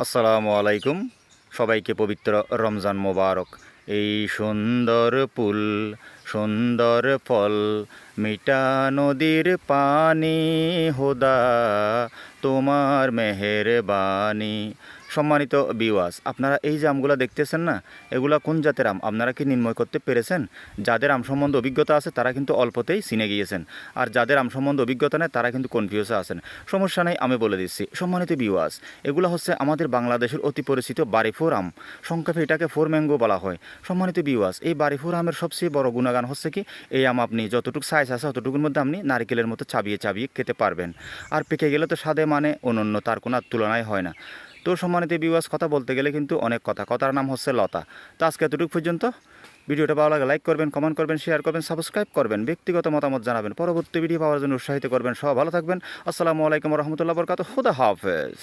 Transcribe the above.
আসসালামু আলাইকুম। সবাইকে পবিত্র রমজান মোবারক। এই সুন্দর ফুল, সুন্দর ফল, মিঠা নদীর পানি, হোদা তোমার মেহেরবানি। সম্মানিত বিওয়াস, আপনারা এই যে আমগুলো দেখতেছেন না, এগুলা কোন জাতের আম আপনারা কি নির্ণয় করতে পেরেছেন? যাদের আম সম্বন্ধে অভিজ্ঞতা আছে তারা কিন্তু অল্পতেই চিনে গিয়েছেন, আর যাদের আম সম্বন্ধে অভিজ্ঞতা নেই তারা কিন্তু কনফিউজে আছেন। সমস্যা নেই, আমি বলে দিচ্ছি। সম্মানিত বিওয়াস, এগুলো হচ্ছে আমাদের বাংলাদেশের অতি পরিচিত বারিফোর আম, সংক্ষেপে এটাকে ফোর ম্যাঙ্গো বলা হয়। সম্মানিত বিওয়াস, এই বারিফোর আমের সবচেয়ে বড় গুণগান হচ্ছে কি, এই আম আপনি যতটুকু সাইজ আছে ততটুকুর মধ্যে আপনি নারিকেলের মতো চাবিয়ে চাবিয়ে খেতে পারবেন। আর পেকে গেলে তো স্বাদে মানে অনন্য, তার কোনো তুলনাই হয় না। তো সম্মানিত বিওয়াস, কথা বলতে গেলে কিন্তু অনেক কথা, কথার নাম হচ্ছে লতা। তো আজকে এতটুকু পর্যন্ত। ভিডিওটা ভালো লাগে লাইক করবেন, কমেন্ট করবেন, শেয়ার করবেন, সাবস্ক্রাইব করবেন, ব্যক্তিগত মতামত জানাবেন, পরবর্তী ভিডিও পাওয়ার জন্য উৎসাহিত করবেন। সব ভালো থাকবেন। আসসালামু আলাইকুম রহমতুল্লাহ বরকাত। খুদা হাফেজ।